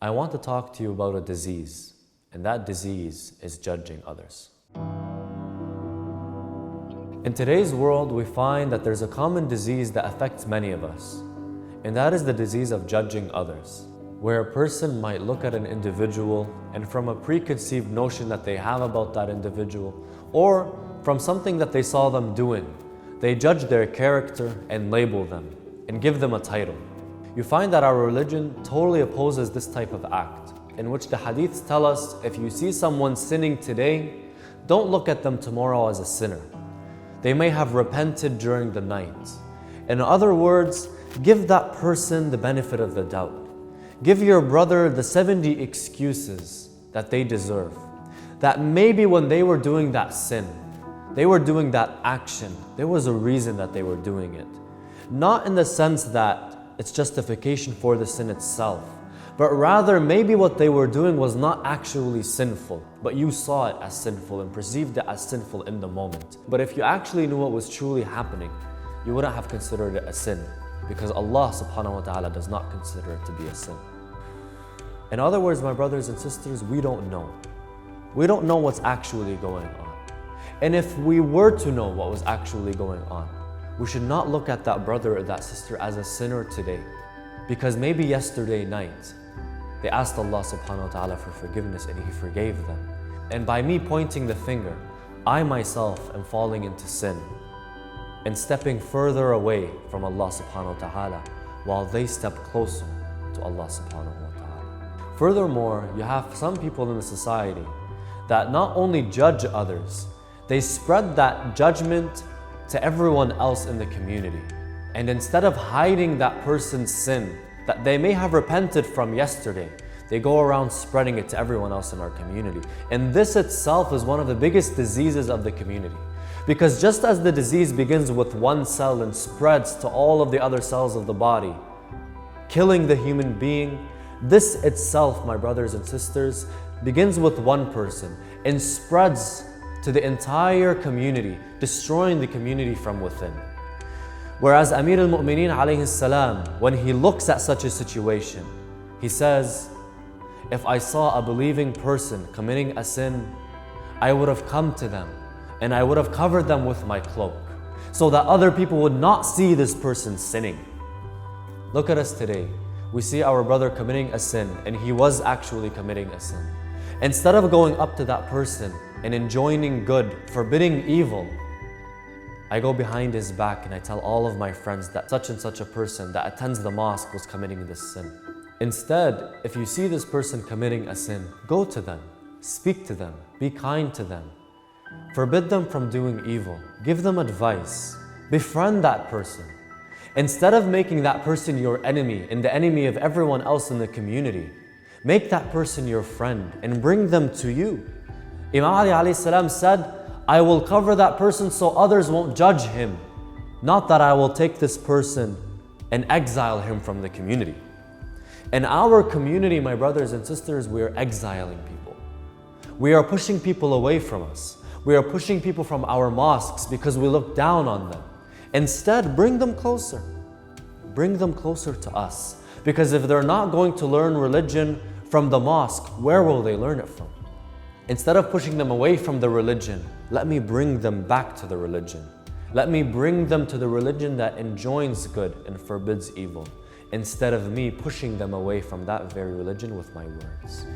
I want to talk to you about a disease, and that disease is judging others. In today's world, we find that there's a common disease that affects many of us, and that is the disease of judging others, where a person might look at an individual and from a preconceived notion that they have about that individual, or from something that they saw them doing, they judge their character and label them and give them a title. You find that our religion totally opposes this type of act, in which the hadiths tell us if you see someone sinning today, don't look at them tomorrow as a sinner. They may have repented during the night. In other words, give that person the benefit of the doubt. Give your brother the 70 excuses that they deserve. That maybe when they were doing that sin, they were doing that action, there was a reason that they were doing it. Not in the sense that it's justification for the sin itself, but rather maybe what they were doing was not actually sinful, but you saw it as sinful and perceived it as sinful in the moment. But if you actually knew what was truly happening, you wouldn't have considered it a sin, because Allah subhanahu wa ta'ala does not consider it to be a sin. In other words, my brothers and sisters, we don't know. We don't know what's actually going on. And if we were to know what was actually going on, we should not look at that brother or that sister as a sinner today, because maybe yesterday night, they asked Allah subhanahu wa ta'ala for forgiveness and He forgave them. And by me pointing the finger, I myself am falling into sin and stepping further away from Allah subhanahu wa ta'ala while they step closer to Allah subhanahu wa ta'ala. Furthermore, you have some people in the society that not only judge others, they spread that judgment to everyone else in the community. And instead of hiding that person's sin that they may have repented from yesterday, they go around spreading it to everyone else in our community. And this itself is one of the biggest diseases of the community. Because just as the disease begins with one cell and spreads to all of the other cells of the body, killing the human being, this itself, my brothers and sisters, begins with one person and spreads to the entire community, destroying the community from within. Whereas Amir al-Mu'mineen alayhi salam, when he looks at such a situation, he says, if I saw a believing person committing a sin, I would have come to them and I would have covered them with my cloak so that other people would not see this person sinning. Look at us today. We see our brother committing a sin and he was actually committing a sin. Instead of going up to that person and enjoining good, forbidding evil, I go behind his back and I tell all of my friends that such and such a person that attends the mosque was committing this sin. Instead, if you see this person committing a sin, go to them, speak to them, be kind to them, forbid them from doing evil, give them advice, befriend that person. Instead of making that person your enemy and the enemy of everyone else in the community, make that person your friend and bring them to you. Imam Ali alayhi salam said, I will cover that person so others won't judge him. Not that I will take this person and exile him from the community. In our community, my brothers and sisters, we are exiling people. We are pushing people away from us. We are pushing people from our mosques because we look down on them. Instead, bring them closer. Bring them closer to us. Because if they're not going to learn religion from the mosque, where will they learn it from? Instead of pushing them away from the religion, let me bring them back to the religion. Let me bring them to the religion that enjoins good and forbids evil, instead of me pushing them away from that very religion with my words.